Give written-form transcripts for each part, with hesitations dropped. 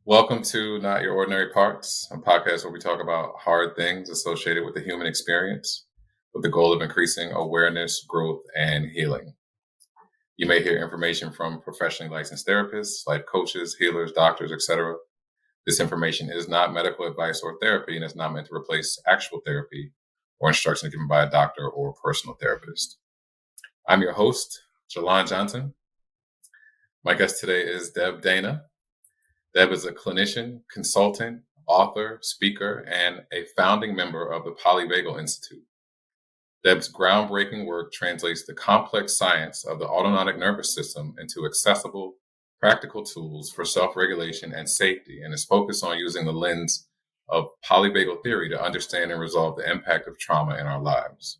Welcome to Not Your Ordinary Parts, a podcast where we talk about hard things associated with the human experience with the goal of increasing awareness, growth, and healing. You may hear information from professionally licensed therapists, life coaches, healers, doctors, etc. This information is not medical advice or therapy and is not meant to replace actual therapy or instructions given by a doctor or personal therapist. I'm your host, Jalon Johnson. My guest today is Deb Dana. Deb is a clinician, consultant, author, speaker, and a founding member of the Polyvagal Institute. Deb's groundbreaking work translates the complex science of the autonomic nervous system into accessible, practical tools for self-regulation and safety, and is focused on using the lens of polyvagal theory to understand and resolve the impact of trauma in our lives.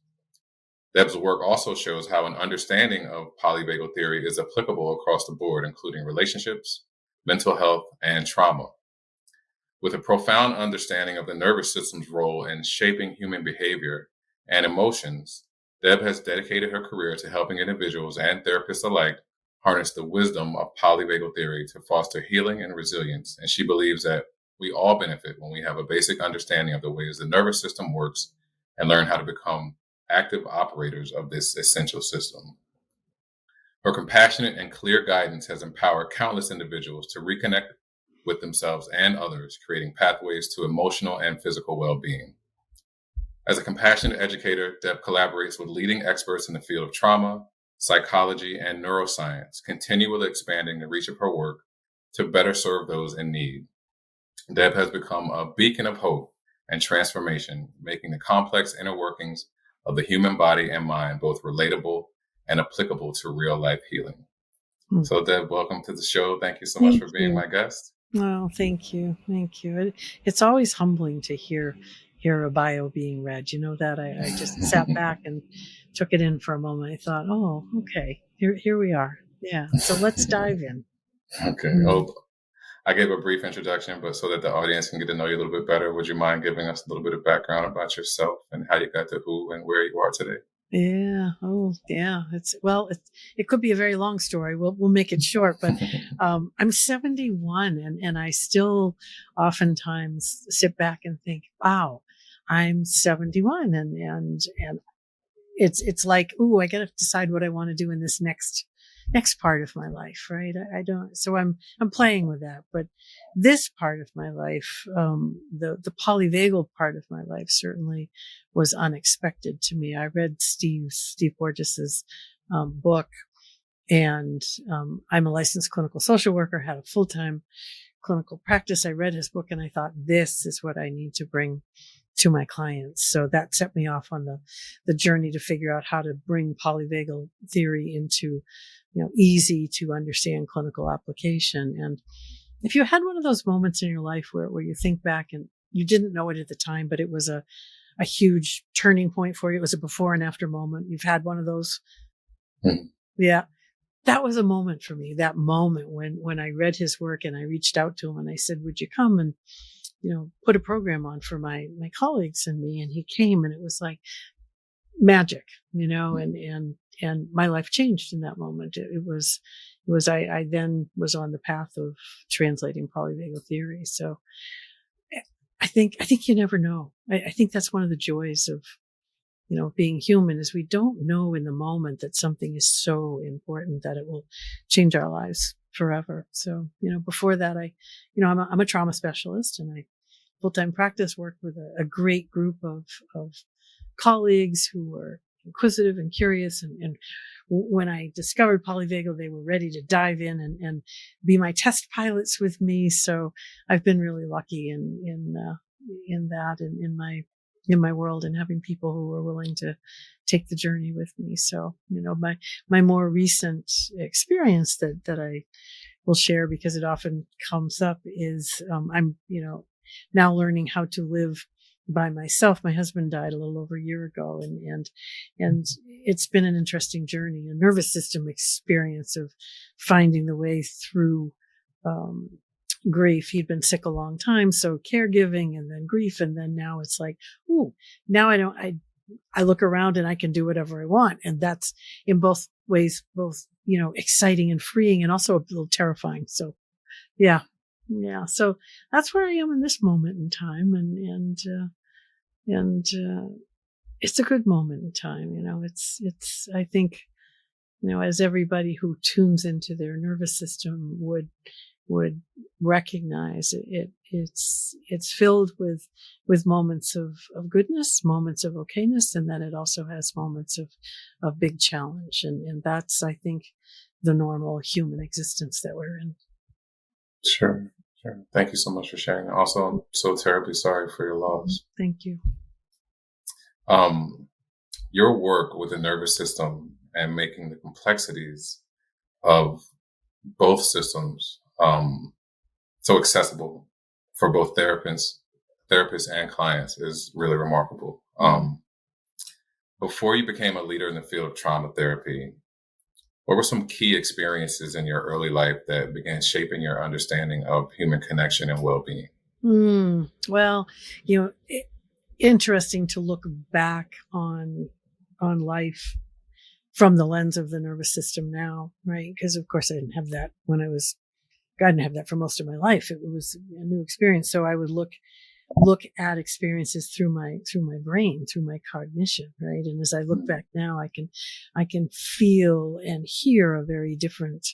Deb's work also shows how an understanding of polyvagal theory is applicable across the board, including relationships, mental health, and trauma. With a profound understanding of the nervous system's role in shaping human behavior and emotions, Deb has dedicated her career to helping individuals and therapists alike harness the wisdom of polyvagal theory to foster healing and resilience, and she believes that we all benefit when we have a basic understanding of the ways the nervous system works and learn how to become active operators of this essential system. Her compassionate and clear guidance has empowered countless individuals to reconnect with themselves and others, creating pathways to emotional and physical well-being. As a compassionate educator, Deb collaborates with leading experts in the field of trauma, psychology, and neuroscience, continually expanding the reach of her work to better serve those in need. Deb has become a beacon of hope and transformation, making the complex inner workings of the human body and mind both relatable and applicable to real life healing. So Deb, welcome to the show. Thank you so much for being my guest. Oh, thank you. Thank you. It's always humbling to hear a bio being read. You know that I just sat back and took it in for a moment. I thought, oh, okay, here we are. Yeah. So let's dive in. Okay. I gave a brief introduction, but so that the audience can get to know you a little bit better, would you mind giving us a little bit of background about yourself and how you got to who and where you are today? Yeah. Oh, yeah. It could be a very long story. We'll make it short, but I'm 71 and I still oftentimes sit back and think, wow, I'm 71 and it's like, ooh, I got to decide what I want to do in this next part of my life, right? I don't, so I'm playing with that, but this part of my life, the polyvagal part of my life certainly was unexpected to me. I read Steve Porges's, book, and, I'm a licensed clinical social worker, had a full-time clinical practice. I read his book and I thought, this is what I need to bring to my clients. So that set me off on the journey to figure out how to bring polyvagal theory into, easy to understand clinical application. And if you had one of those moments in your life where you think back and you didn't know it at the time, but it was a huge turning point for you, it was a before and after moment. You've had one of those. Mm-hmm. Yeah. That was a moment for me, that moment when I read his work and I reached out to him and I said, would you come and, put a program on for my colleagues and me? And he came and it was like magic, and my life changed in that moment. I then was on the path of translating polyvagal theory. So I think you never know. I think that's one of the joys of, being human is we don't know in the moment that something is so important that it will change our lives forever. So, before that, I'm a trauma specialist and I full-time practice worked with a great group of colleagues who were inquisitive and curious. And when I discovered polyvagal, they were ready to dive in and be my test pilots with me. So I've been really lucky in that and in my world and having people who were willing to take the journey with me. So, my more recent experience that I will share because it often comes up is, I'm, now learning how to live by myself. My husband died a little over a year ago and it's been an interesting journey, a nervous system experience of finding the way through, grief. He'd been sick a long time. So caregiving and then grief. And then now it's like, ooh, now I look around and I can do whatever I want. And that's in both ways, exciting and freeing and also a little terrifying. So yeah. Yeah. So that's where I am in this moment in time. And it's a good moment in time. I think, as everybody who tunes into their nervous system would recognize it's filled with moments of goodness, moments of okayness, and then it also has moments of big challenge. And that's, I think, the normal human existence that we're in. Sure. Sure. Thank you so much for sharing. Also, I'm so terribly sorry for your loss. Thank you. Your work with the nervous system and making the complexities of both systems so accessible for both therapists and clients is really remarkable. Before you became a leader in the field of trauma therapy, what were some key experiences in your early life that began shaping your understanding of human connection and well-being? Well, interesting to look back on life from the lens of the nervous system now, right? Because of course I didn't have that when I didn't have that for most of my life. It was a new experience. So I would look at experiences through my brain, through my cognition, right? And as I look back now, I can feel and hear a very different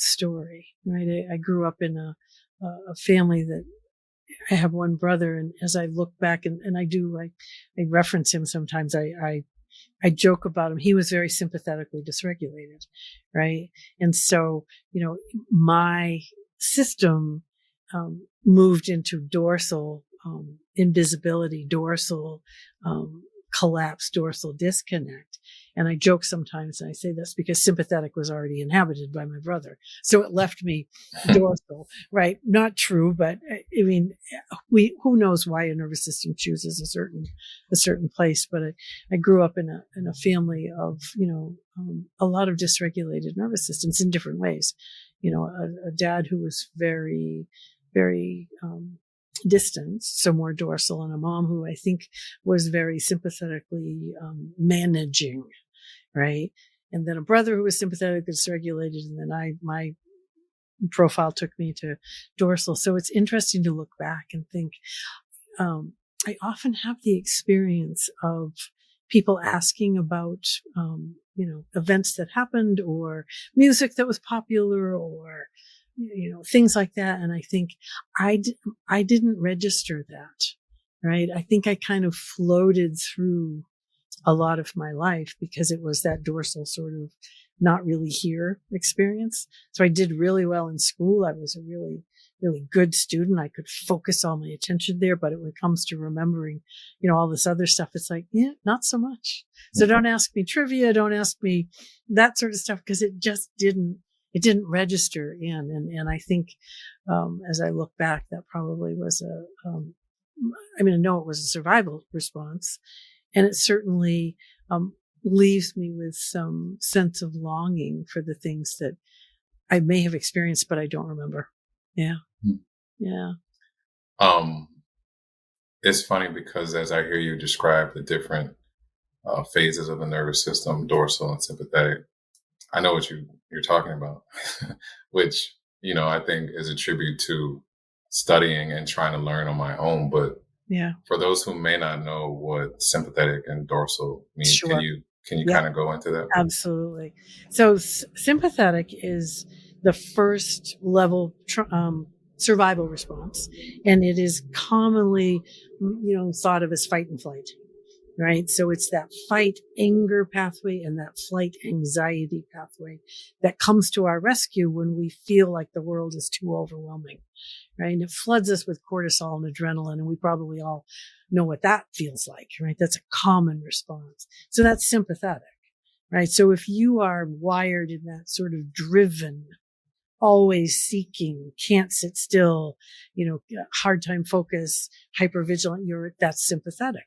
story, right? I grew up in a family that I have one brother, and as I look back and I reference him sometimes, I joke about him. He was very sympathetically dysregulated, right? And so, my system moved into dorsal invisibility, dorsal collapse, dorsal disconnect. And I joke sometimes, and I say this because sympathetic was already inhabited by my brother. So it left me dorsal, right? Not true, but I mean, who knows why a nervous system chooses a certain place. But I grew up in a family of, a lot of dysregulated nervous systems in different ways. A dad who was very, very, distant, so more dorsal, and a mom who I think was very sympathetically managing, right? And then a brother who was sympathetically dysregulated, and then my profile took me to dorsal. So it's interesting to look back and think. I often have the experience of people asking about, events that happened or music that was popular or things like that. And I think I didn't register that, right? I think I kind of floated through a lot of my life because it was that dorsal sort of not really here experience. So I did really well in school. I was a really, really good student. I could focus all my attention there, but when it comes to remembering, all this other stuff, it's like, not so much. So don't ask me trivia. Don't ask me that sort of stuff because it just didn't register in. And I think, as I look back, that probably was I know it was a survival response, and it certainly, leaves me with some sense of longing for the things that I may have experienced, but I don't remember. Yeah. Yeah. It's funny because as I hear you describe the different phases of the nervous system, dorsal and sympathetic, I know what you're talking about, which, I think is a tribute to studying and trying to learn on my own. But for those who may not know what sympathetic and dorsal mean, sure. Can you kind of go into that? Absolutely. So sympathetic is the first level survival response, and it is commonly, thought of as fight and flight. Right. So it's that fight anger pathway and that flight anxiety pathway that comes to our rescue when we feel like the world is too overwhelming. Right. And it floods us with cortisol and adrenaline. And we probably all know what that feels like. Right. That's a common response. So that's sympathetic. Right. So if you are wired in that sort of driven, always seeking, can't sit still, hard time focus, hypervigilant, that's sympathetic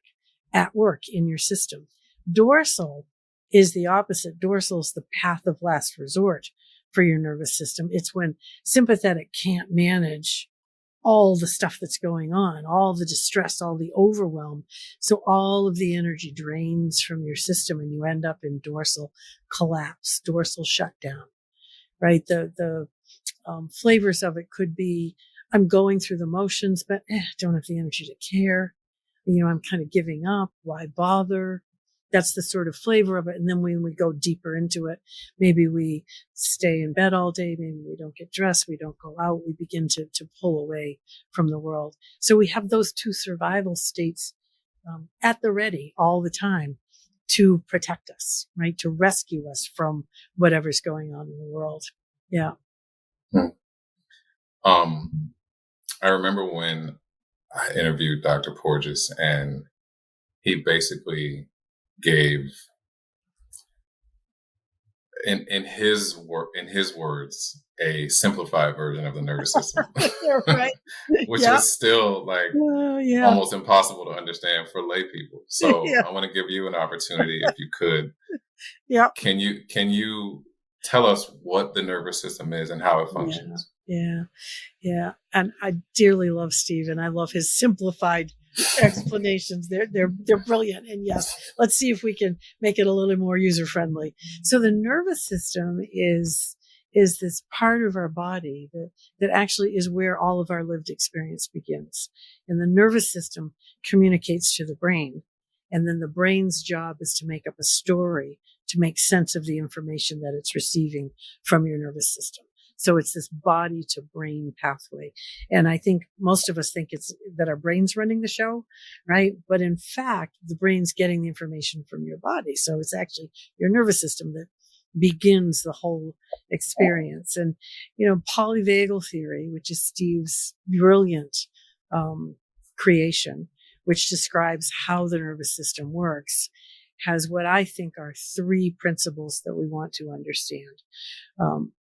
at work in your system. Dorsal is the opposite. Dorsal is the path of last resort for your nervous system. It's when sympathetic can't manage all the stuff that's going on, all the distress, all the overwhelm. So all of the energy drains from your system and you end up in dorsal collapse, dorsal shutdown, right? The flavors of it could be, I'm going through the motions, but don't have the energy to care. I'm kind of giving up. Why bother? That's the sort of flavor of it. And then when we go deeper into it, maybe we stay in bed all day. Maybe we don't get dressed. We don't go out. We begin to pull away from the world. So we have those two survival states at the ready all the time to protect us, right? To rescue us from whatever's going on in the world. Yeah. I remember when I interviewed Dr. Porges, and he basically gave, in his words, a simplified version of the nervous system, Right. which was still almost impossible to understand for lay people. So I want to give you an opportunity, if you could. Yeah. Can you tell us what the nervous system is and how it functions? Yeah. And I dearly love Steve, and I love his simplified explanations. They're brilliant. And yes, let's see if we can make it a little more user friendly. So the nervous system is this part of our body that actually is where all of our lived experience begins. And the nervous system communicates to the brain. And then the brain's job is to make up a story to make sense of the information that it's receiving from your nervous system. So it's this body to brain pathway. And I think most of us think it's that our brain's running the show, right? But in fact, the brain's getting the information from your body. So it's actually your nervous system that begins the whole experience. And, polyvagal theory, which is Steve's brilliant creation, which describes how the nervous system works, has what I think are three principles that we want to understand.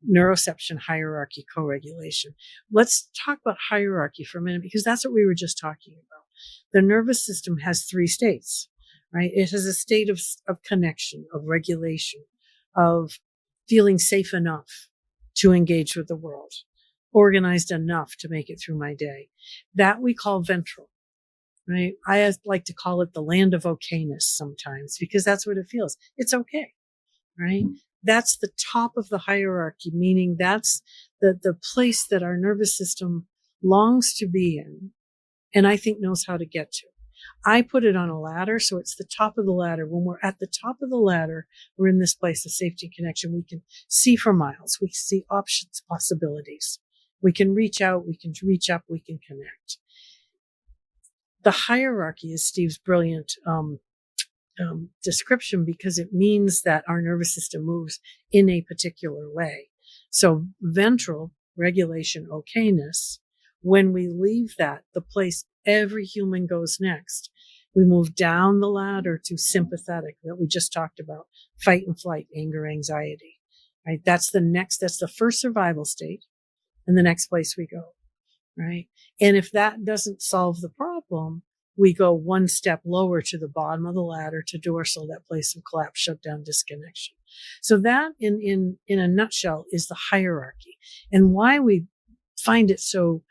Neuroception, hierarchy, co-regulation. Let's talk about hierarchy for a minute, because that's what we were just talking about. The nervous system has three states, right? It has a state of connection, of regulation, of feeling safe enough to engage with the world, organized enough to make it through my day. That we call ventral, right? I like to call it the land of okayness sometimes, because that's what it feels. It's okay, right? That's the top of the hierarchy, meaning that's the place that our nervous system longs to be in, and I think knows how to get to. I put it on a ladder, so it's the top of the ladder. When we're at the top of the ladder, we're in this place of safety and connection. We can see for miles. We can see options, possibilities. We can reach out. We can reach up. We can connect. The hierarchy is Steve's brilliant description, because it means that our nervous system moves in a particular way. So ventral, regulation, okayness, when we leave that, the place every human goes next, we move down the ladder to sympathetic that we just talked about, fight and flight, anger, anxiety, right? That's the first survival state, and the next place we go, right? And if that doesn't solve the problem, we go one step lower to the bottom of the ladder, to dorsal, that place of collapse, shutdown, disconnection. So that in a nutshell is the hierarchy. And why we find it so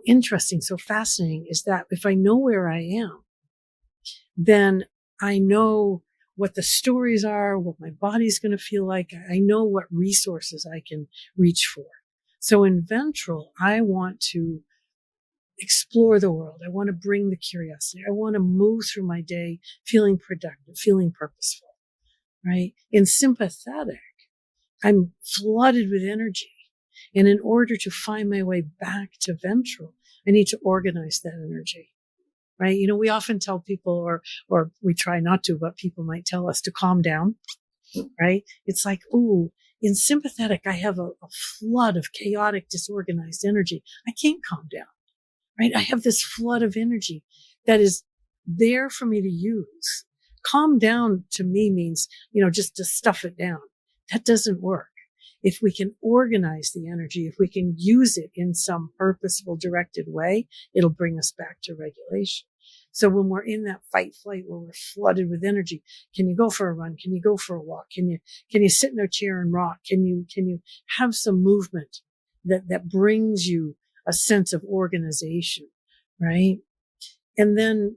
interesting, so fascinating, is that if I know where I am, then I know what the stories are, what my body's going to feel like. I know what resources I can reach for. So in ventral, I want to explore the world. I want to bring the curiosity. I want to move through my day feeling productive, feeling purposeful, right? In sympathetic, I'm flooded with energy. And in order to find my way back to ventral, I need to organize that energy, right? We often tell people, or we try not to, but people might tell us to calm down, right? It's like, ooh, in sympathetic, I have a flood of chaotic, disorganized energy. I can't calm down. Right? I have this flood of energy that is there for me to use. Calm down to me means, just to stuff it down. That doesn't work. If we can organize the energy, if we can use it in some purposeful, directed way, it'll bring us back to regulation. So when we're in that fight flight, where we're flooded with energy, can you go for a run? Can you go for a walk? Can you sit in a chair and rock? Can you have some movement that brings you a sense of organization, right? And then,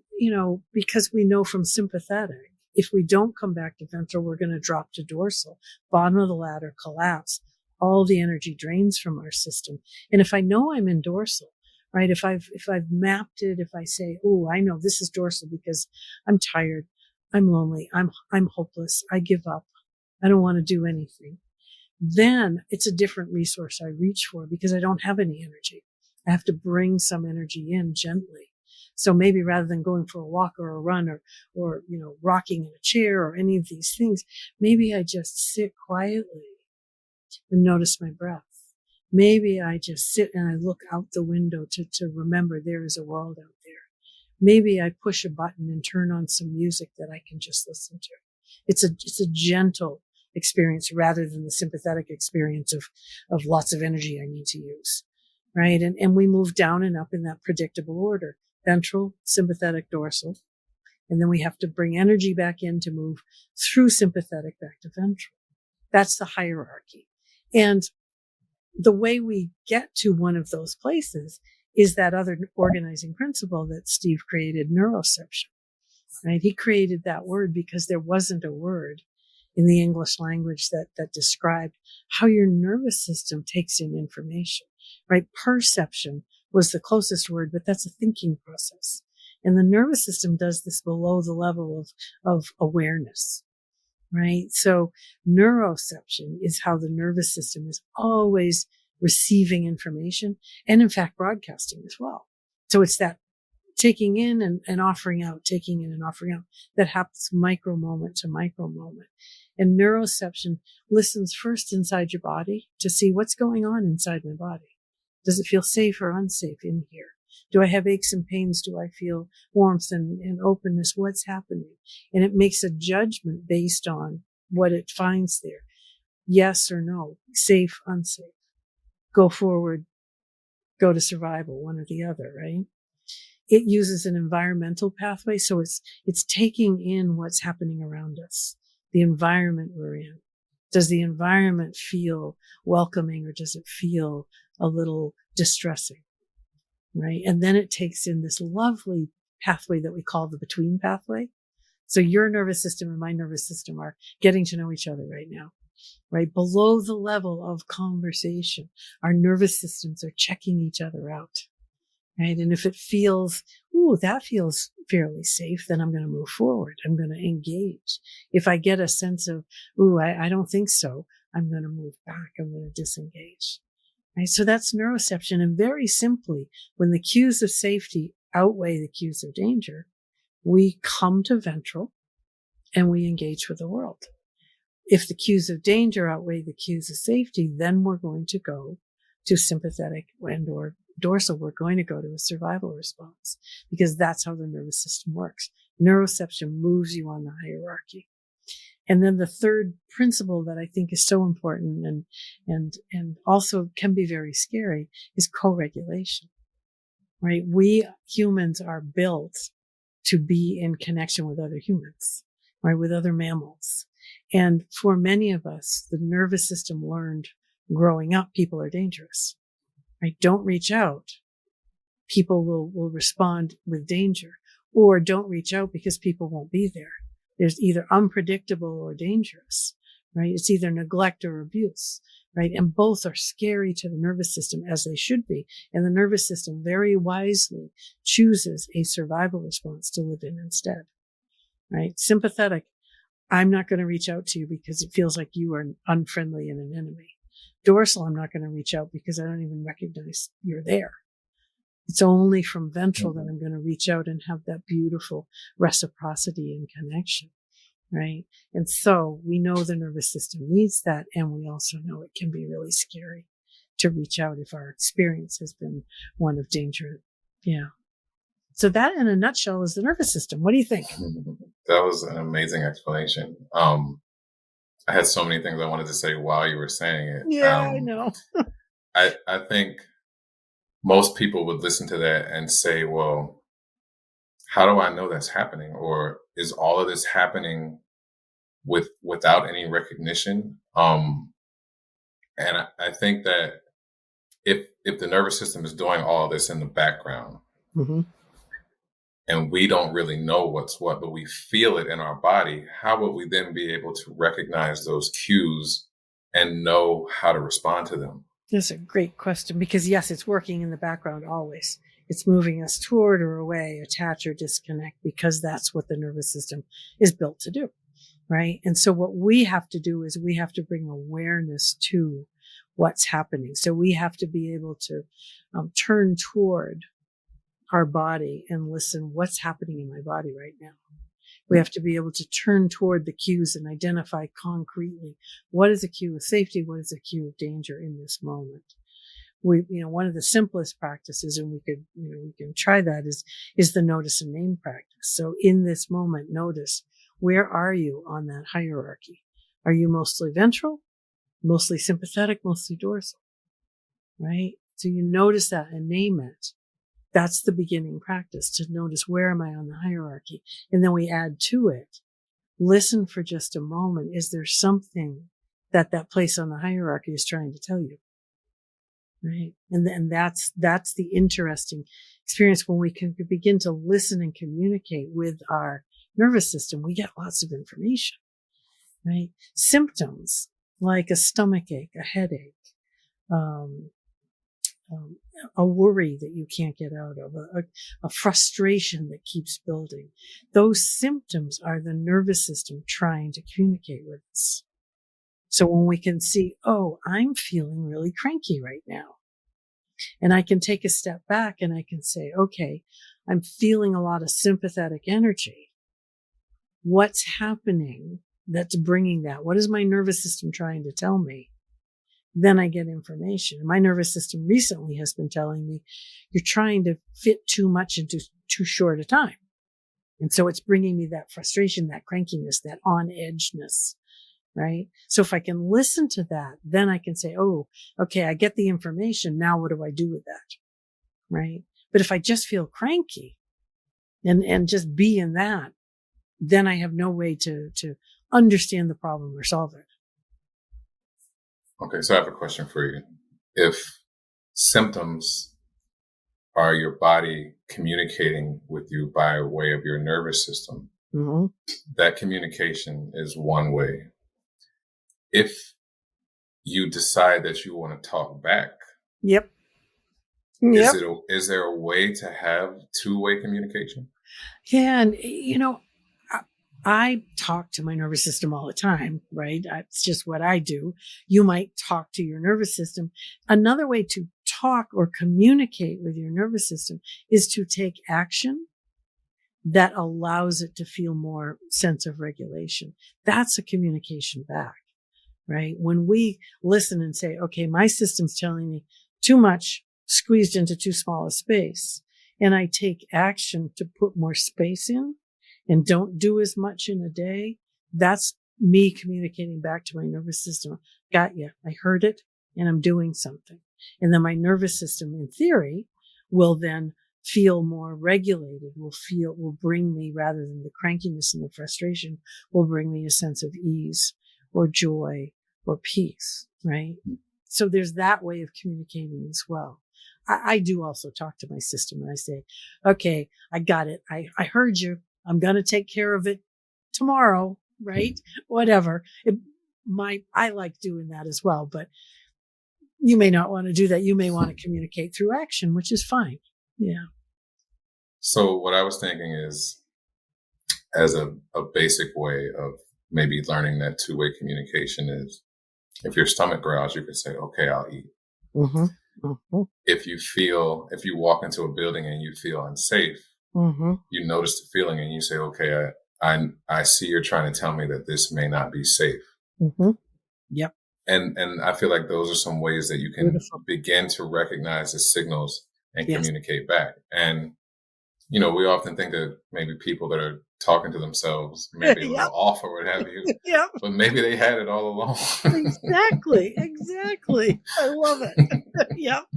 because we know from sympathetic, if we don't come back to ventral, we're going to drop to dorsal, bottom of the ladder, collapse, all the energy drains from our system. And if I know I'm in dorsal, right? If I've mapped it, if I say, oh, I know this is dorsal because I'm tired, I'm lonely, I'm hopeless, I give up, I don't want to do anything, then it's a different resource I reach for because I don't have any energy. I have to bring some energy in gently. So maybe rather than going for a walk or a run or, rocking in a chair or any of these things, maybe I just sit quietly and notice my breath. Maybe I just sit and I look out the window to remember there is a world out there. Maybe I push a button and turn on some music that I can just listen to. It's a gentle experience rather than the sympathetic experience of lots of energy I need to use. Right. And we move down and up in that predictable order: ventral, sympathetic, dorsal. And then we have to bring energy back in to move through sympathetic back to ventral. That's the hierarchy. And the way we get to one of those places is that other organizing principle that Steve created, neuroception. Right? He created that word because there wasn't a word in the English language that described how your nervous system takes in information. Right? Perception was the closest word, but that's a thinking process. And the nervous system does this below the level of awareness. Right? So neuroception is how the nervous system is always receiving information and in fact broadcasting as well. So it's that taking in and offering out, taking in and offering out that happens micro moment to micro moment. And neuroception listens first inside your body to see what's going on inside my body. Does it feel safe or unsafe in here? Do I have aches and pains? Do I feel warmth and openness? What's happening? And it makes a judgment based on what it finds there. Yes or no, safe, unsafe, go forward, go to survival, one or the other, right? It uses an environmental pathway. So it's taking in what's happening around us, the environment we're in. Does the environment feel welcoming or does it feel a little distressing? Right. And then it takes in this lovely pathway that we call the between pathway. So your nervous system and my nervous system are getting to know each other right now, right? Below the level of conversation, our nervous systems are checking each other out, right? And if it feels, that feels fairly safe, then I'm going to move forward. I'm going to engage. If I get a sense of, I don't think so, I'm going to move back. I'm going to disengage. Right? So that's neuroception. And very simply, when the cues of safety outweigh the cues of danger, we come to ventral and we engage with the world. If the cues of danger outweigh the cues of safety, then we're going to go to sympathetic and or dorsal. We're going to go to a survival response because that's how the nervous system works. Neuroception moves you on the hierarchy. And then the third principle that I think is so important and also can be very scary is co-regulation, right? We humans are built to be in connection with other humans, right? With other mammals. And for many of us, the nervous system learned growing up, people are dangerous, right? Don't reach out. People will respond with danger, or don't reach out because people won't be there. There's either unpredictable or dangerous, right? It's either neglect or abuse, right? And both are scary to the nervous system, as they should be. And the nervous system very wisely chooses a survival response to live in instead, right? Sympathetic, I'm not going to reach out to you because it feels like you are unfriendly and an enemy. Dorsal, I'm not going to reach out because I don't even recognize you're there. It's only from ventral that I'm going to reach out and have that beautiful reciprocity and connection, right? And so we know the nervous system needs that. And we also know it can be really scary to reach out if our experience has been one of danger. Yeah. So that in a nutshell is the nervous system. What do you think? That was an amazing explanation. I had so many things I wanted to say while you were saying it. Yeah, I know. I think most people would listen to that and say, well, how do I know that's happening? Or is all of this happening without any recognition? And I think that if the nervous system is doing all this in the background, mm-hmm. and we don't really know what's what, but we feel it in our body, how would we then be able to recognize those cues and know how to respond to them? That's a great question, because yes, it's working in the background always. It's moving us toward or away, attach or disconnect, because that's what the nervous system is built to do, right? And so what we have to do is we have to bring awareness to what's happening. So we have to be able to turn toward our body and listen, what's happening in my body right now? We have to be able to turn toward the cues and identify concretely what is a cue of safety, what is a cue of danger in this moment. One of the simplest practices, and we can try that, is the notice and name practice. So in this moment, notice, where are you on that hierarchy? Are you mostly ventral, mostly sympathetic, mostly dorsal, right? So you notice that and name it. That's the beginning practice, to notice, where am I on the hierarchy? And then we add to it, listen for just a moment. Is there something that place on the hierarchy is trying to tell you? Right. And then that's the interesting experience. When we can begin to listen and communicate with our nervous system, we get lots of information, right? Symptoms like a stomach ache, a headache, a worry that you can't get out of, a frustration that keeps building. Those symptoms are the nervous system trying to communicate with us. So when we can see, oh, I'm feeling really cranky right now, and I can take a step back and I can say, okay, I'm feeling a lot of sympathetic energy. What's happening that's bringing that? What is my nervous system trying to tell me? Then I get information. My nervous system recently has been telling me, you're trying to fit too much into too short a time. And so it's bringing me that frustration, that crankiness, that on-edgeness, right? So if I can listen to that, then I can say, oh, okay, I get the information. Now what do I do with that? Right? But if I just feel cranky and just be in that, then I have no way to understand the problem or solve it. Okay, so I have a question for you. If symptoms are your body communicating with you by way of your nervous system, that communication is one way. If you decide that you want to talk back, is there a way to have two-way communication? Yeah, and I talk to my nervous system all the time, right? It's just what I do. You might talk to your nervous system. Another way to talk or communicate with your nervous system is to take action that allows it to feel more sense of regulation. That's a communication back, right? When we listen and say, okay, my system's telling me too much squeezed into too small a space, and I take action to put more space in, and don't do as much in a day, that's me communicating back to my nervous system. Got you. I heard it, and I'm doing something. And then my nervous system, in theory, will then feel more regulated, will bring me, rather than the crankiness and the frustration, will bring me a sense of ease or joy or peace, right? So there's that way of communicating as well. I do also talk to my system, and I say, okay, I got it. I heard you. I'm going to take care of it tomorrow, right? Whatever. I like doing that as well, but you may not want to do that. You may want to communicate through action, which is fine. Yeah. So what I was thinking is, as a basic way of maybe learning that two-way communication is, if your stomach growls, you can say, okay, I'll eat. Mm-hmm. Mm-hmm. If you walk into a building and you feel unsafe, you notice the feeling and you say, okay, I see you're trying to tell me that this may not be safe. Yep. And I feel like those are some ways that you can begin to recognize the signals and communicate back. And, we often think that maybe people that are talking to themselves maybe a little off or what have you, but maybe they had it all along. Exactly. I love it. Yep.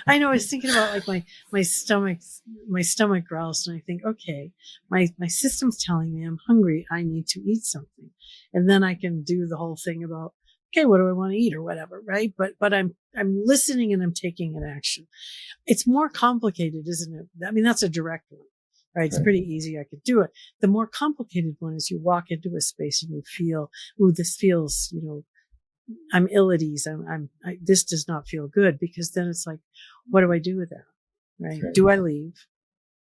I know. I was thinking about like my stomach growls, and I think, okay, my system's telling me I'm hungry. I need to eat something, and then I can do the whole thing about, okay, what do I want to eat or whatever, right? But I'm listening and I'm taking an action. It's more complicated, isn't it? I mean, that's a direct one, right? It's pretty easy. I could do it. The more complicated one is you walk into a space and you feel, ooh, this feels, I'm ill at ease. This does not feel good, because then it's like, what do I do with that? Right? Okay. Do I leave?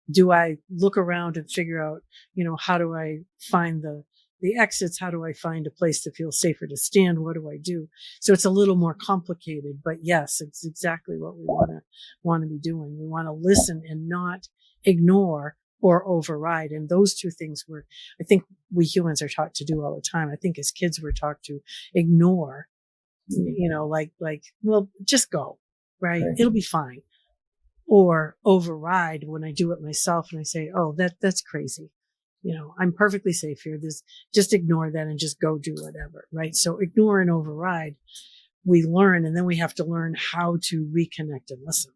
Do I look around and figure out, how do I find the exits? How do I find a place that feels safer to stand? What do I do? So it's a little more complicated, but yes, it's exactly what we want to be doing. We want to listen and not ignore or override. And those two things I think we humans are taught to do all the time. I think as kids, we're taught to ignore, well, just go, right? It'll be fine. Or override when I do it myself and I say, oh, that's crazy. I'm perfectly safe here. Just ignore that and just go do whatever, right? So ignore and override, we learn, and then we have to learn how to reconnect and listen.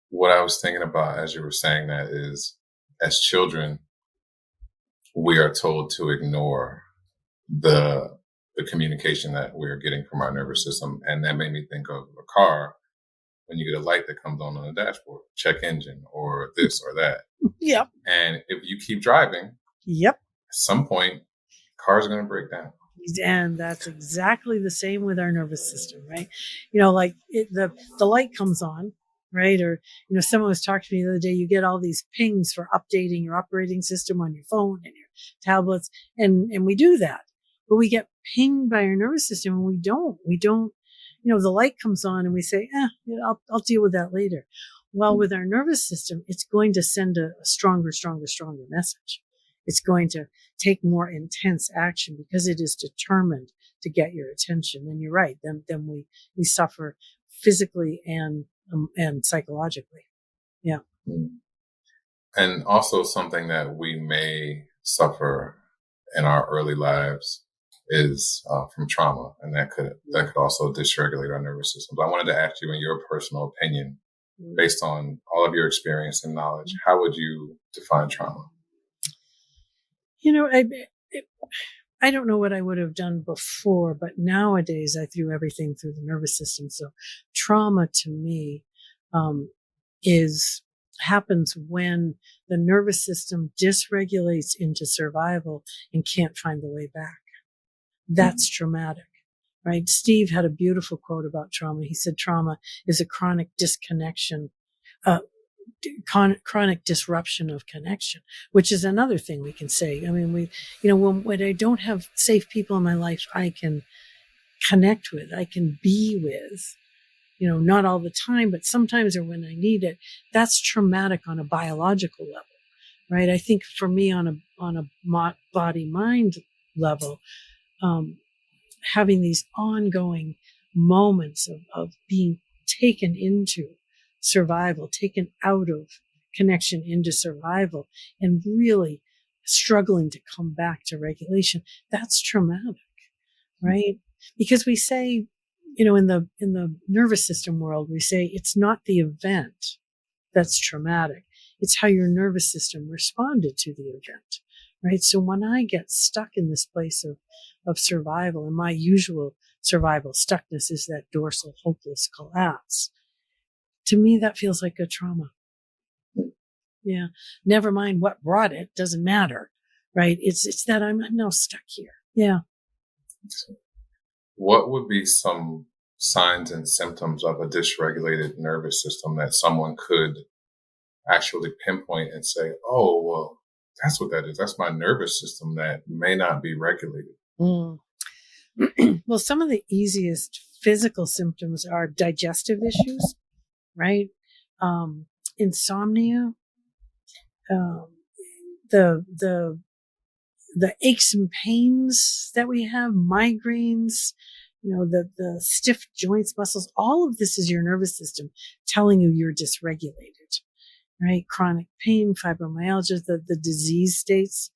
What I was thinking about as you were saying that is, as children, we are told to ignore the communication that we're getting from our nervous system. And that made me think of a car. When you get a light that comes on the dashboard, check engine or this or that. Yep. And if you keep driving, yep, at some point, cars are going to break down. And that's exactly the same with our nervous system, right? The light comes on, right? Or, someone was talking to me the other day, you get all these pings for updating your operating system on your phone and your tablets. And we do that, but we get pinged by our nervous system and we don't, the light comes on and we say, I'll deal with that later. Well, with our nervous system, it's going to send a stronger message. It's going to take more intense action because it is determined to get your attention. And you're right. Then we suffer physically and psychologically. Yeah. And also something that we may suffer in our early lives is from trauma, and that could also dysregulate our nervous system. But I wanted to ask you, in your personal opinion, based on all of your experience and knowledge, how would you define trauma? I don't know what I would have done before, but nowadays I threw everything through the nervous system. So trauma to me happens when the nervous system dysregulates into survival and can't find the way back. That's traumatic, right? Steve had a beautiful quote about trauma. He said, trauma is a chronic disconnection, chronic disruption of connection, which is another thing we can say. I mean, when I don't have safe people in my life, I can connect with, I can be with, not all the time, but sometimes or when I need it. That's traumatic on a biological level, right? I think for me on a body-mind level, having these ongoing moments of being taken into survival, taken out of connection into survival, and really struggling to come back to regulation, that's traumatic, right? Because we say, in the nervous system world, we say it's not the event that's traumatic. It's how your nervous system responded to the event, right? So when I get stuck in this place of survival, and my usual survival stuckness is that dorsal hopeless collapse, to me, that feels like a trauma. Yeah. Never mind what brought it. Doesn't matter, right? It's that I'm now stuck here. Yeah. What would be some signs and symptoms of a dysregulated nervous system that someone could actually pinpoint and say, oh, well, that's what that is. That's my nervous system that may not be regulated. Well, some of the easiest physical symptoms are digestive issues, right? Insomnia, the aches and pains that we have, migraines, the stiff joints, muscles, all of this is your nervous system telling you you're dysregulated, right? Chronic pain, fibromyalgia, the disease states,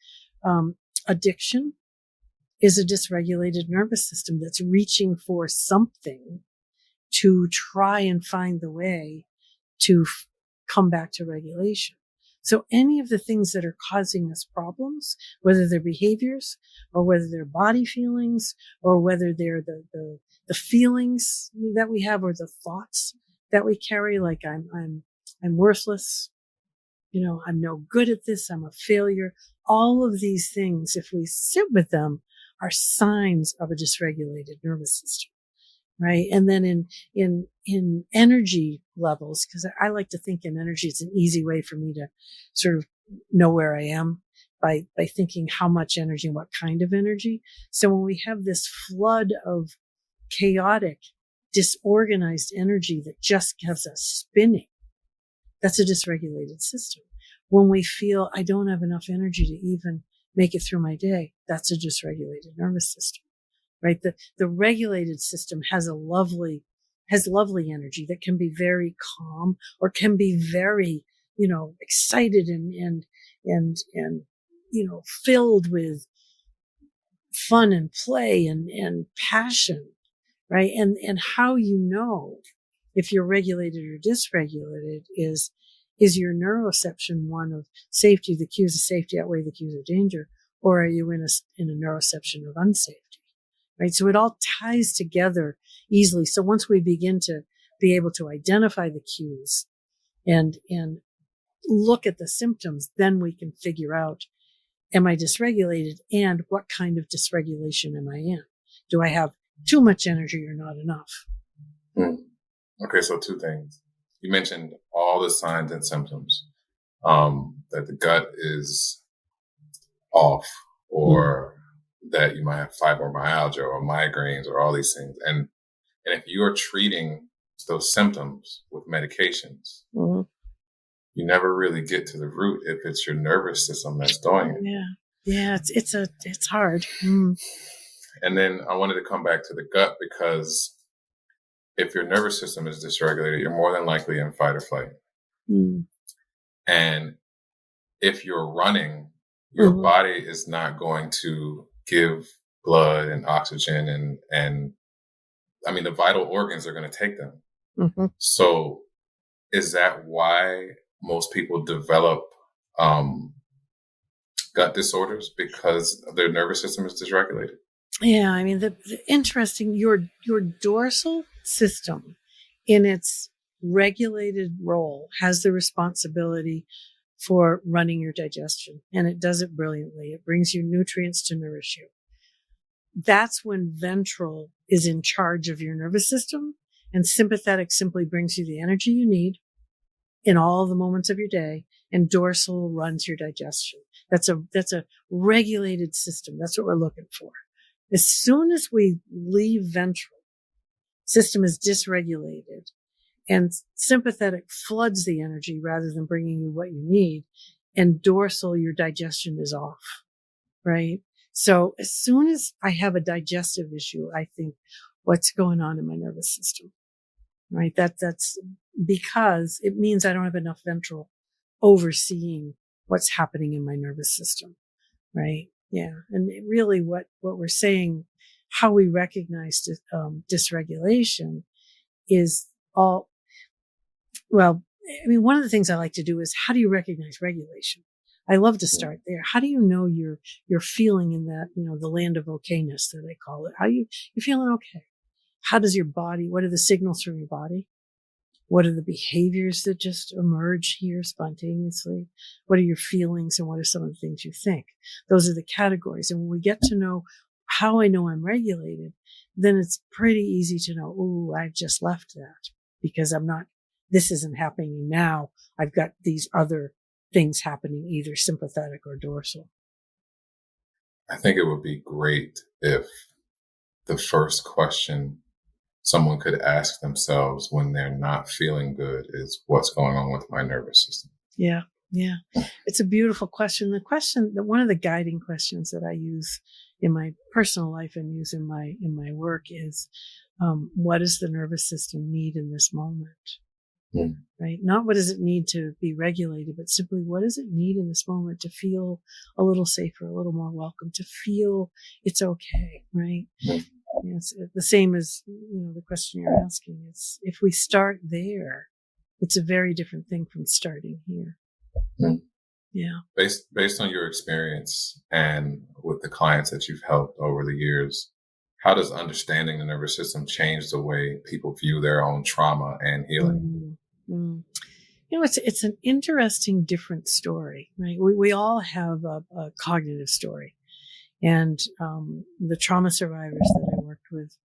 addiction is a dysregulated nervous system that's reaching for something to try and find the way to come back to regulation. So any of the things that are causing us problems, whether they're behaviors or whether they're body feelings or whether they're the feelings that we have or the thoughts that we carry, like I'm worthless, I'm no good at this, I'm a failure. All of these things, if we sit with them, are signs of a dysregulated nervous system. Right. And then in energy levels, because I like to think in energy, it's an easy way for me to sort of know where I am by thinking how much energy and what kind of energy. So when we have this flood of chaotic, disorganized energy that just has us spinning, that's a dysregulated system. When we feel I don't have enough energy to even make it through my day, that's a dysregulated nervous system. Right. The regulated system has lovely energy that can be very calm or can be very, excited and, filled with fun and play and passion. Right. And how you know if you're regulated or dysregulated is your neuroception one of safety, the cues of safety outweigh the cues of danger, or are you in a neuroception of unsafety? Right. So it all ties together easily. So once we begin to be able to identify the cues and look at the symptoms, then we can figure out, am I dysregulated and what kind of dysregulation am I in? Do I have too much energy or not enough? Okay. So 2 things. You mentioned all the signs and symptoms, that the gut is off or that you might have fibromyalgia or migraines or all these things. And if you're treating those symptoms with medications, you never really get to the root if it's your nervous system that's doing it. Yeah, it's hard. And then I wanted to come back to the gut because if your nervous system is dysregulated, you're more than likely in fight or flight. And if you're running, your body is not going to give blood and oxygen and I mean, the vital organs are going to take them. So is that why most people develop gut disorders, because their nervous system is dysregulated? Yeah. I mean, the interesting, your dorsal system in its regulated role has the responsibility for running your digestion, and it does it brilliantly. It brings you nutrients to nourish you. That's when ventral is in charge of your nervous system, and sympathetic simply brings you the energy you need in all the moments of your day, and dorsal runs your digestion. That's a regulated system. That's what we're looking for. As soon as we leave ventral, system is dysregulated, and sympathetic floods the energy rather than bringing you what you need. And dorsal, your digestion is off, right? So as soon as I have a digestive issue, I think, what's going on in my nervous system, right? That's because it means I don't have enough ventral overseeing what's happening in my nervous system, right? Yeah. And really what we're saying, how we recognize dysregulation is all, well, I mean, one of the things I like to do is, how do you recognize regulation? I love to start there. How do you know you're feeling in that, the land of okayness that they call it? You're feeling okay? How does your body, what are the signals from your body? What are the behaviors that just emerge here spontaneously? What are your feelings and what are some of the things you think? Those are the categories. And when we get to know how I know I'm regulated, then it's pretty easy to know, ooh, I've just left that because this isn't happening now. I've got these other things happening, either sympathetic or dorsal. I think it would be great if the first question someone could ask themselves when they're not feeling good is, what's going on with my nervous system? Yeah. Yeah. It's a beautiful question. One of the guiding questions that I use in my personal life and use in my work is, what does the nervous system need in this moment? Right? Not what does it need to be regulated, but simply what does it need in this moment to feel a little safer, a little more welcome, to feel it's okay, right? It's the same as, the question you're asking. It's, if we start there, it's a very different thing from starting here. Yeah. Based on your experience and with the clients that you've helped over the years, how does understanding the nervous system change the way people view their own trauma and healing? It's an interesting, different story, right? We all have a cognitive story. And the trauma survivors that I worked with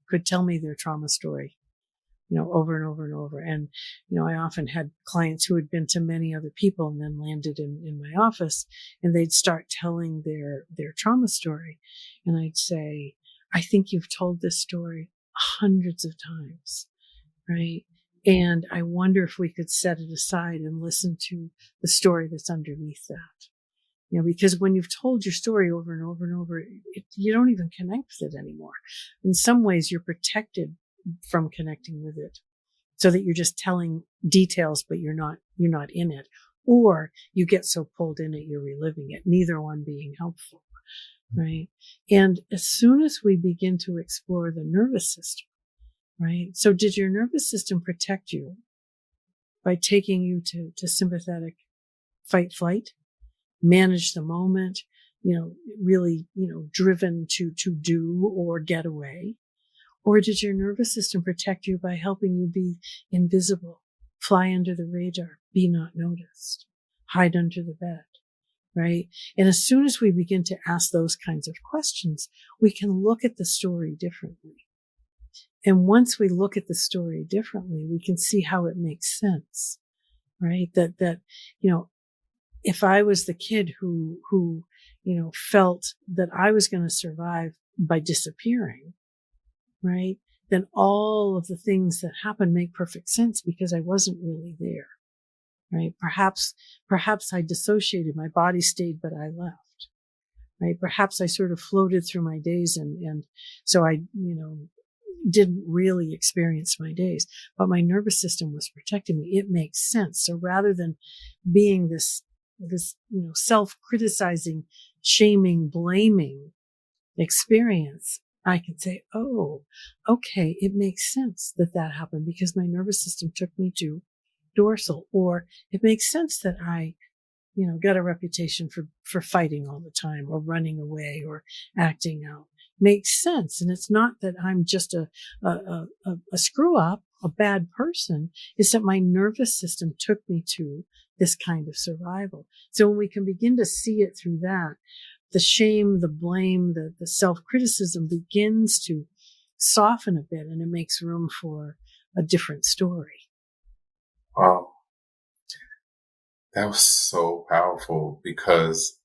could tell me their trauma story, over and over and over. And, I often had clients who had been to many other people and then landed in my office, and they'd start telling their trauma story. And I'd say, I think you've told this story hundreds of times, right? And I wonder if we could set it aside and listen to the story that's underneath that. Because when you've told your story over and over and over, you don't even connect with it anymore. In some ways, you're protected from connecting with it, so that you're just telling details, but you're not in it, or you get so pulled in it, you're reliving it, neither one being helpful, right? And as soon as we begin to explore the nervous system, right? So did your nervous system protect you by taking you to sympathetic fight, flight, manage the moment, really, driven to do or get away? Or did your nervous system protect you by helping you be invisible, fly under the radar, be not noticed, hide under the bed, right? And as soon as we begin to ask those kinds of questions, we can look at the story differently. And once we look at the story differently, we can see how it makes sense, right? That if I was the kid who felt that I was going to survive by disappearing, right, then all of the things that happened make perfect sense because I wasn't really there, right? Perhaps I dissociated, my body stayed, but I left, right? Perhaps I sort of floated through my days and so I, didn't really experience my days, but my nervous system was protecting me. It makes sense. So rather than being this, self-criticizing, shaming, blaming experience, I could say, oh, okay, it makes sense that happened because my nervous system took me to dorsal, or it makes sense that I, got a reputation for fighting all the time or running away or acting out. Makes sense. And it's not that I'm just a screw up, a bad person. It's that my nervous system took me to this kind of survival. So when we can begin to see it through that, the shame, the blame, the self-criticism begins to soften a bit, and it makes room for a different story. Wow. That was so powerful, because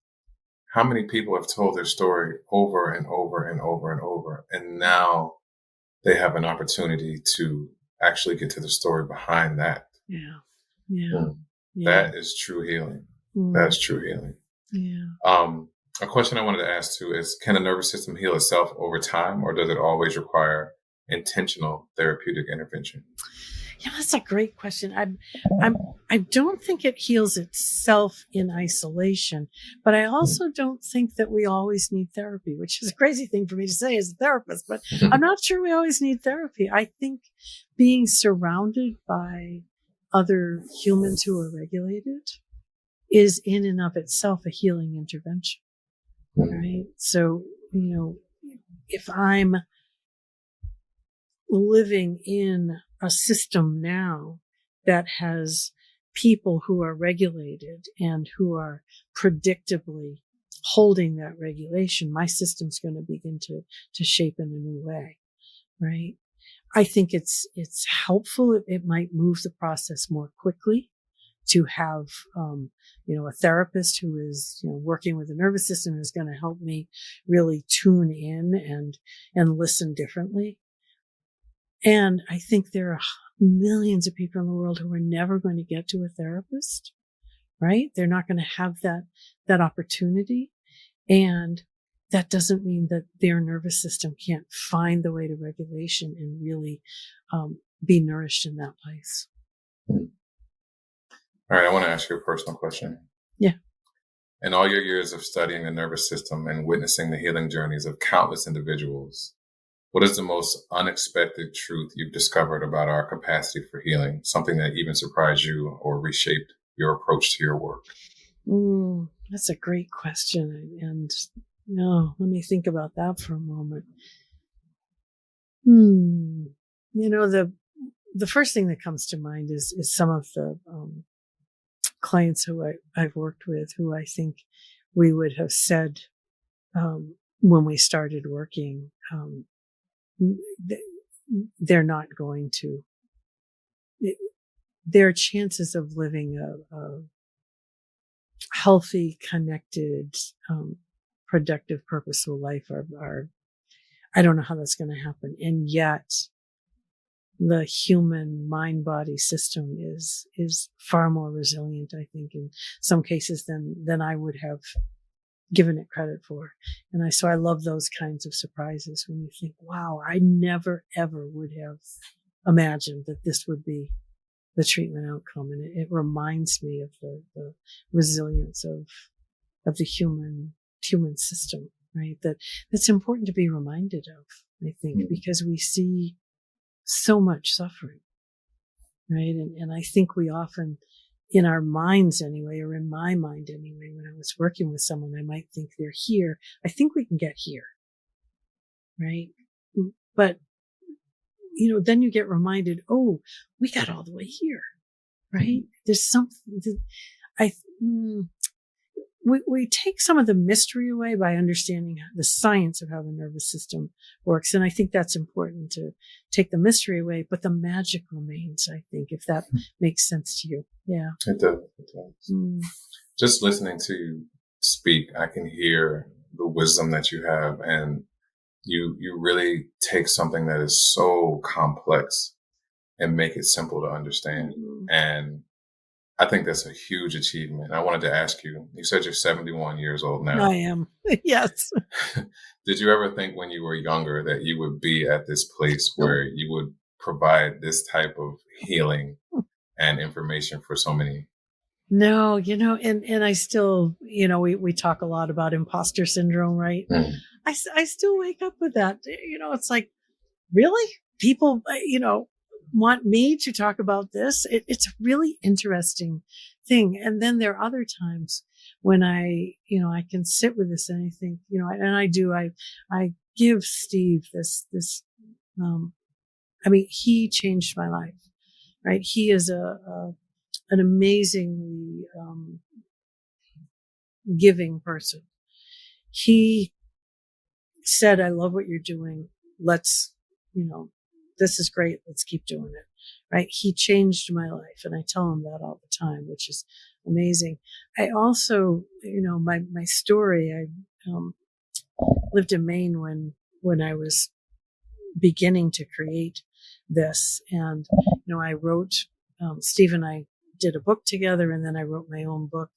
how many people have told their story over and over and over and over, and now they have an opportunity to actually get to the story behind that. Yeah. That is true healing. That's true healing. Yeah. A question I wanted to ask too is, can the nervous system heal itself over time, or does it always require intentional therapeutic intervention? Yeah, that's a great question. I don't think it heals itself in isolation, but I also don't think that we always need therapy, which is a crazy thing for me to say as a therapist, but I'm not sure we always need therapy. I think being surrounded by other humans who are regulated is in and of itself a healing intervention, right? So, if I'm living in a system now that has people who are regulated and who are predictably holding that regulation, my system's going to begin to shape in a new way, right? I think it's helpful. It might move the process more quickly to have, a therapist who is, working with the nervous system is going to help me really tune in and listen differently. And I think there are millions of people in the world who are never going to get to a therapist, right? They're not going to have that opportunity. And that doesn't mean that their nervous system can't find the way to regulation and really be nourished in that place. All right. I want to ask you a personal question. Yeah. In all your years of studying the nervous system and witnessing the healing journeys of countless individuals, what is the most unexpected truth you've discovered about our capacity for healing? Something that even surprised you or reshaped your approach to your work? That's a great question. And let me think about that for a moment. The first thing that comes to mind is some of the clients who I've worked with, who I think we would have said when we started working, they're not going to, their chances of living a healthy, connected, productive, purposeful life are, I don't know how that's going to happen. And yet the human mind body system is far more resilient, I think, in some cases than I would have given it credit for. And so I love those kinds of surprises when you think, wow, I never ever would have imagined that this would be the treatment outcome. And it reminds me of the resilience of the human system, right? That's important to be reminded of, I think, because we see so much suffering, right? And I think we often, in our minds anyway, or in my mind anyway, when I was working with someone, I might think they're here. I think we can get here, right? But, then you get reminded, oh, we got all the way here, right? There's something, we take some of the mystery away by understanding the science of how the nervous system works. And I think that's important, to take the mystery away, but the magic remains, I think, if that makes sense to you. Yeah. It does. Just listening to you speak, I can hear the wisdom that you have, and you really take something that is so complex and make it simple to understand. And I think that's a huge achievement. I wanted to ask you, you said you're 71 years old now. I am. Yes. Did you ever think when you were younger that you would be at this place where you would provide this type of healing and information for so many? No, and I still, we talk a lot about imposter syndrome, right? Mm. I still wake up with that. It's like, really? People, want me to talk about this? It's a really interesting thing. And then there are other times when I can sit with this and I think, and I do, I give Steve this, he changed my life, right? He is an amazingly, giving person. He said, I love what you're doing. Let's, this is great. Let's keep doing it. Right. He changed my life. And I tell him that all the time, which is amazing. I also, my story, I lived in Maine when I was beginning to create this. And, I wrote, Steve and I did a book together, and then I wrote my own book,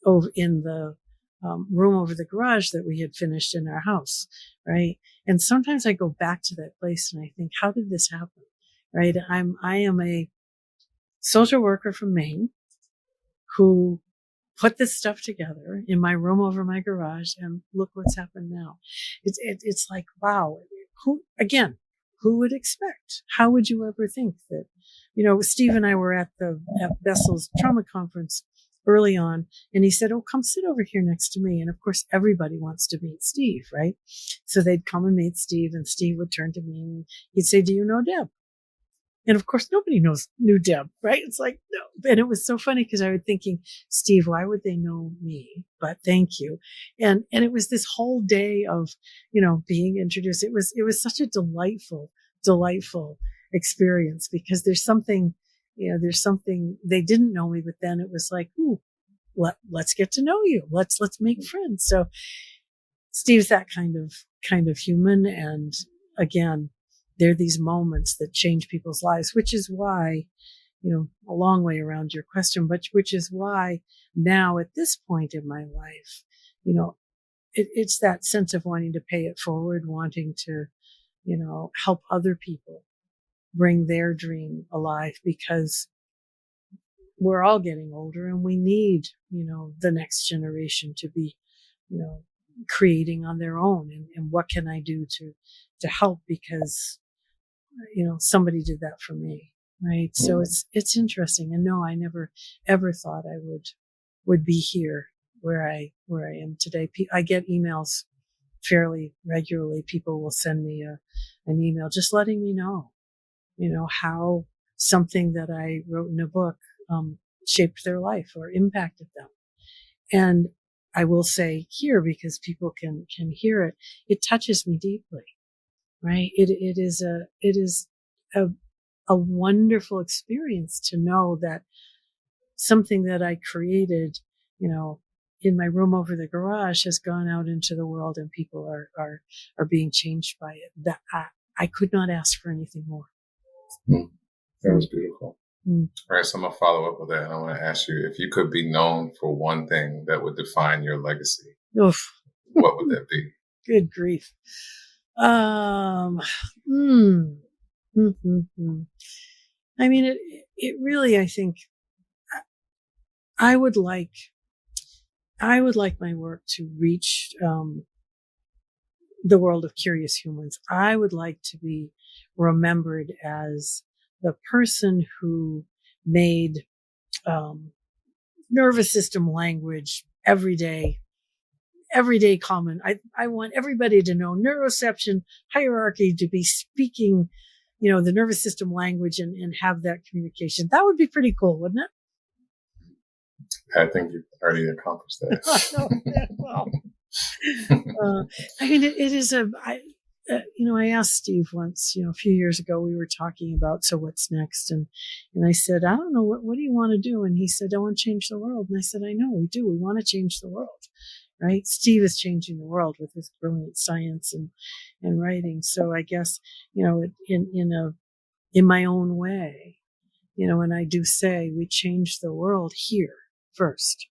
over in the room over the garage that we had finished in our house, right? And sometimes I go back to that place and I think, how did this happen, right? I am a social worker from Maine who put this stuff together in my room over my garage, and look what's happened now. It's like, wow. Who would expect? How would you ever think that, Steve and I were at Bessel's trauma conference early on, and he said, oh, come sit over here next to me. And of course, everybody wants to meet Steve, right? So they'd come and meet Steve, and Steve would turn to me and he'd say, do you know Deb? And of course, nobody knew Deb, right? It's like, no. And it was so funny because I was thinking, Steve, why would they know me? But thank you. And it was this whole day of, being introduced. It was such a delightful experience, because there's something they didn't know me, but then it was like, ooh, let's get to know you. Let's make friends. So Steve's that kind of human. And again, there are these moments that change people's lives, which is why, a long way around your question, but which is why now at this point in my life, it's that sense of wanting to pay it forward, wanting to, help other people bring their dream alive, because we're all getting older and we need, the next generation to be, creating on their own. And what can I do to help? Because, somebody did that for me. Right. So it's interesting. And no, I never ever thought I would be here where I am today. I get emails fairly regularly. People will send me an email just letting me know, how something that I wrote in a book shaped their life or impacted them. And I will say here, because people can hear it, it touches me deeply, right? It is a wonderful experience to know that something that I created, in my room over the garage has gone out into the world, and people are being changed by it. That I could not ask for anything more. That was beautiful. Mm. All right, so I'm going to follow up with that. And I want to ask you, if you could be known for one thing that would define your legacy, Oof. What would that be? Good grief. I mean, it really, I think I would like my work to reach, the world of curious humans. I would like to be remembered as the person who made nervous system language everyday common. I want everybody to know neuroception hierarchy, to be speaking, the nervous system language and have that communication. That would be pretty cool, wouldn't it? I think you've already accomplished that. Well, I mean, it is I asked Steve once, a few years ago, we were talking about, so what's next? And I said, I don't know, what do you want to do? And he said, I want to change the world. And I said, I know we do. We want to change the world, right? Steve is changing the world with his brilliant science and writing. So I guess, in my own way, and I do say we change the world here first.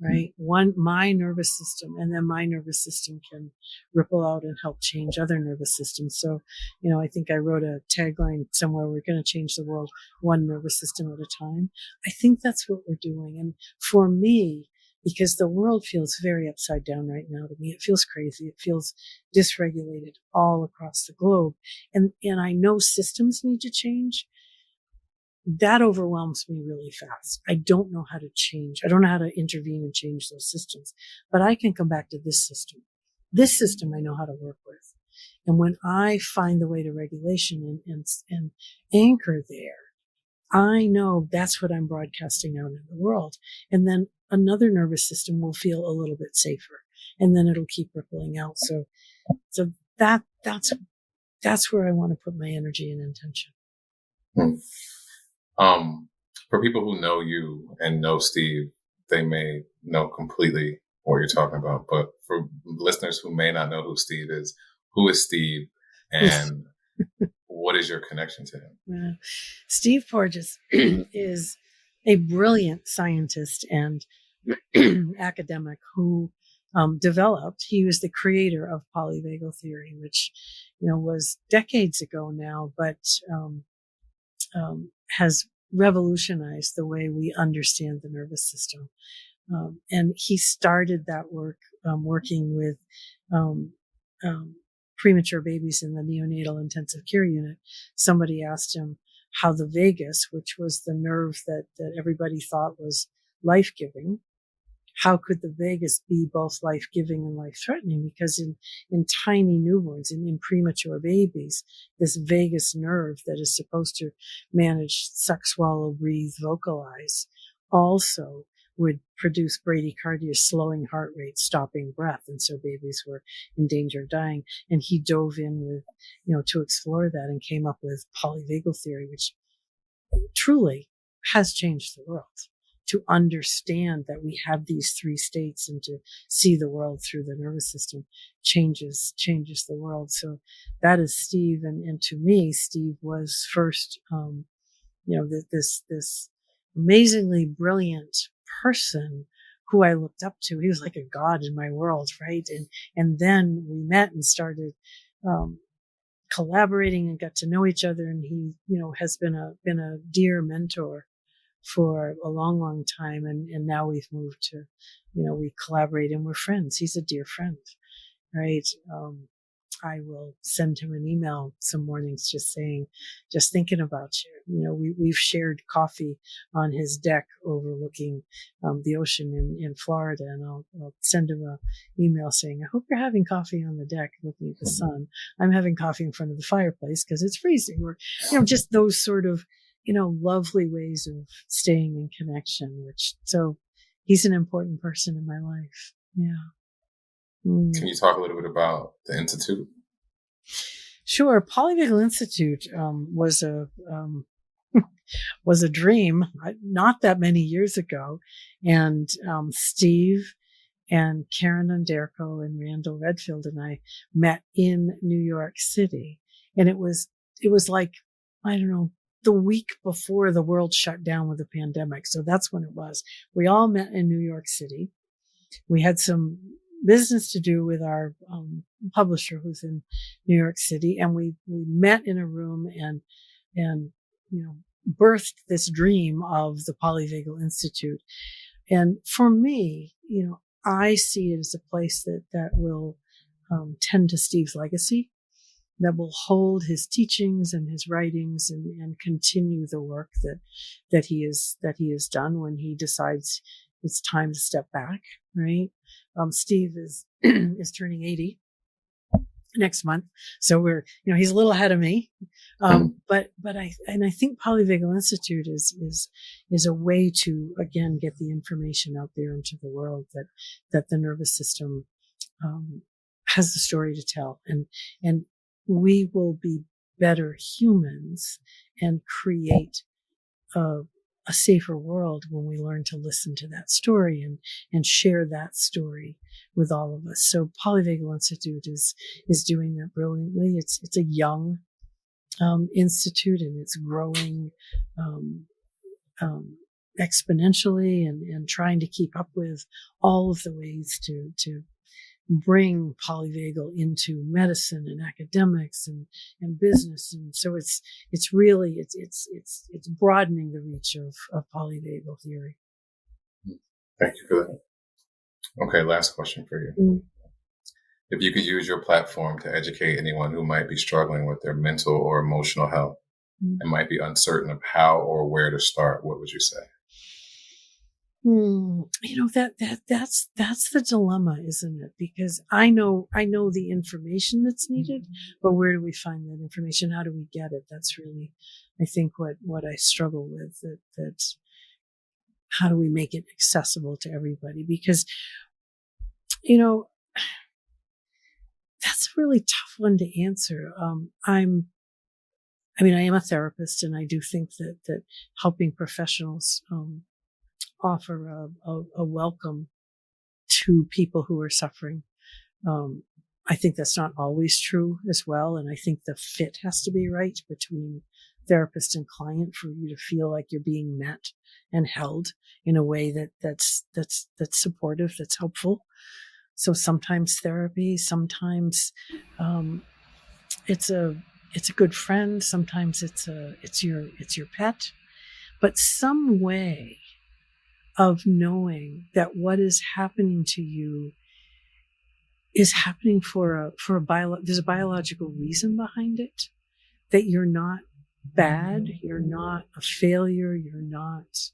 Right. My nervous system, and then my nervous system can ripple out and help change other nervous systems. So, I think I wrote a tagline somewhere, we're going to change the world one nervous system at a time. I think that's what we're doing. And for me, because the world feels very upside down right now to me, it feels crazy. It feels dysregulated all across the globe. And I know systems need to change. That overwhelms me really fast. I don't know how to change. I don't know how to intervene and change those systems, but I can come back to this system. This system I know how to work with. And when I find the way to regulation and anchor there, I know that's what I'm broadcasting out in the world. And then another nervous system will feel a little bit safer, and then it'll keep rippling out. So that's where I want to put my energy and intention. For people who know you and know Steve, they may know completely what you're talking about. But for listeners who may not know who Steve is, who is Steve, and what is your connection to him? Steve Porges is a brilliant scientist and academic who he was the creator of Polyvagal Theory, which, was decades ago now, but has revolutionized the way we understand the nervous system. And he started that work working with premature babies in the neonatal intensive care unit. Somebody asked him how the vagus, which was the nerve that everybody thought was life-giving, how could the vagus be both life-giving and life-threatening? Because in tiny newborns, in premature babies, this vagus nerve that is supposed to manage suck, swallow, breathe, vocalize, also would produce bradycardia, slowing heart rate, stopping breath. And so babies were in danger of dying. And he dove in with, to explore that, and came up with Polyvagal Theory, which truly has changed the world. To understand that we have these three states, and to see the world through the nervous system changes the world. So that is Steve. And to me, Steve was first, this amazingly brilliant person who I looked up to. He was like a god in my world, right? And then we met and started collaborating and got to know each other. And he, has been a dear mentor for a long, long time. And now we've moved to, we collaborate and we're friends. He's a dear friend, right? I will send him an email some mornings just thinking about you. We've shared coffee on his deck overlooking the ocean in Florida. And I'll send him an email saying, I hope you're having coffee on the deck looking at the sun. I'm having coffee in front of the fireplace because it's freezing. Or, just those sort of, lovely ways of staying in connection, so he's an important person in my life. Yeah. Mm. Can you talk a little bit about the Institute? Sure. Polyvagal Institute was a dream not that many years ago, and Steve and Karen Underko and Randall Redfield and I met in New York City, and it was like, I don't know, the week before the world shut down with the pandemic. So that's when it was. We all met in New York City. We had some business to do with our publisher who's in New York City, and we met in a room and birthed this dream of the Polyvagal Institute. And for me, I see it as a place that will tend to Steve's legacy, that will hold his teachings and his writings and continue the work that he has done when he decides it's time to step back. Right? Steve is is turning 80 next month, so he's a little ahead of me. But I think Polyvagal Institute is a way to again get the information out there into the world that the nervous system has the story to tell, and we will be better humans and create a safer world when we learn to listen to that story and share that story with all of us. So Polyvagal Institute is doing that brilliantly. It's a young institute, and it's growing exponentially and trying to keep up with all of the ways to bring polyvagal into medicine and academics and business. And so it's really broadening the reach of polyvagal theory. Thank you for that. Okay, last question for you. Mm. If you could use your platform to educate anyone who might be struggling with their mental or emotional health and might be uncertain of how or where to start, what would you say? That's the dilemma, isn't it? Because I know the information that's needed, but where do we find that information? How do we get it? That's really, I think, what I struggle with. That how do we make it accessible to everybody? Because that's a really tough one to answer. I am a therapist, and I do think that helping professionals offer a welcome to people who are suffering. I think that's not always true as well, and I think the fit has to be right between therapist and client for you to feel like you're being met and held in a way that's supportive, that's helpful. So sometimes therapy, sometimes it's a good friend, sometimes it's your pet, but some way of knowing that what is happening to you is happening there's a biological reason behind it, that you're not bad, you're not a failure, you're not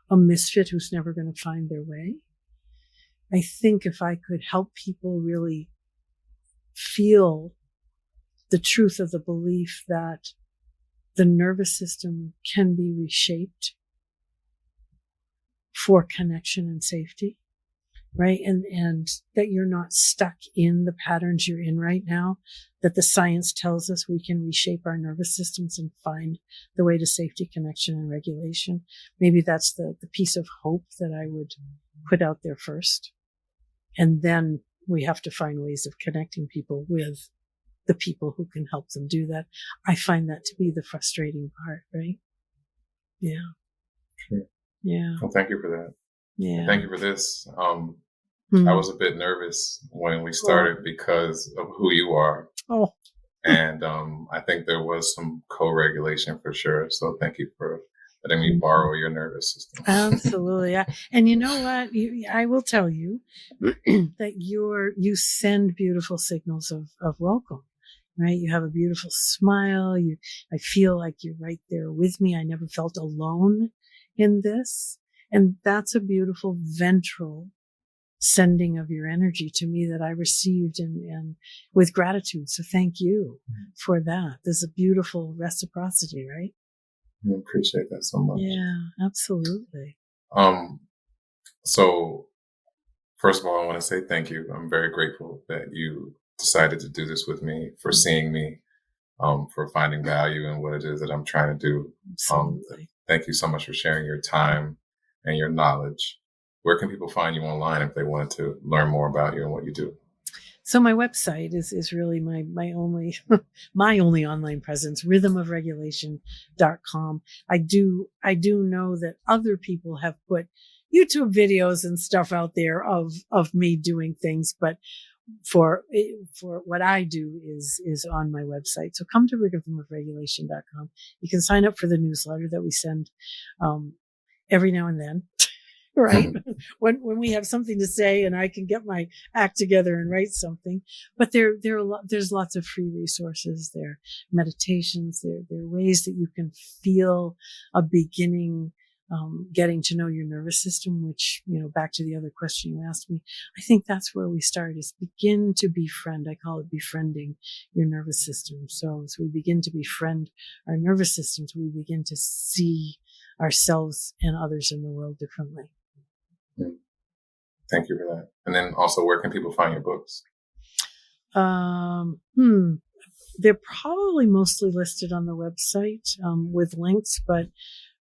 a misfit who's never going to find their way. I think if I could help people really feel the truth of the belief that the nervous system can be reshaped for connection and safety, right? And that you're not stuck in the patterns you're in right now, that the science tells us we can reshape our nervous systems and find the way to safety, connection, and regulation. Maybe that's the piece of hope that I would put out there first. And then we have to find ways of connecting people with the people who can help them do that. I find that to be the frustrating part, right? Yeah. Sure. Yeah. Well, thank you for that. Yeah. And thank you for this. I was a bit nervous when we started because of who you are. Oh. And I think there was some co-regulation for sure. So thank you for letting me borrow your nervous system. Absolutely. And you know what? I will tell you that you send beautiful signals of welcome, right? You have a beautiful smile. I feel like you're right there with me. I never felt alone in this. And that's a beautiful ventral sending of your energy to me that I received and with gratitude. So thank you for that. There's a beautiful reciprocity, right? I appreciate that so much. Yeah, absolutely. So, first of all, I want to say thank you. I'm very grateful that you decided to do this with me, for seeing me, for finding value in what it is that I'm trying to do. Absolutely. Thank you so much for sharing your time and your knowledge. Where can people find you online if they wanted to learn more about you and what you do? So my website is really my only my only online presence, rhythmofregulation.com. I do know that other people have put YouTube videos and stuff out there of me doing things, but for what I do is on my website. So come to rhythmofregulation.com. You can sign up for the newsletter that we send every now and then. Right. when we have something to say and I can get my act together and write something. But there's lots of free resources there, meditations, there are ways that you can feel a beginning, getting to know your nervous system, which, back to the other question you asked me, I think that's where we start, is begin to befriend. I call it befriending your nervous system. So as we begin to befriend our nervous systems, we begin to see ourselves and others in the world differently. Thank you for that. And then also, where can people find your books? They're probably mostly listed on the website with links, but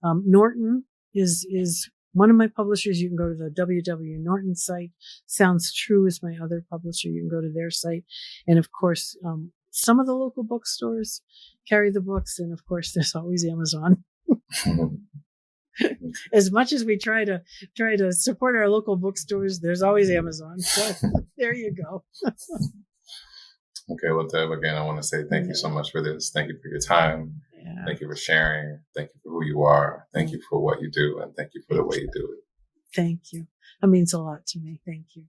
Norton is one of my publishers. You can go to the WW Norton site. Sounds True is my other publisher. You can go to their site. And of course, some of the local bookstores carry the books. And of course, there's always Amazon. As much as we try to support our local bookstores, there's always Amazon. So there you go. Okay, well, Deb, again, I want to say thank you so much for this. Thank you for your time. Yeah. Thank you for sharing. Thank you for who you are. Thank you for what you do. And thank you for the way you do it. Thank you. That means a lot to me. Thank you.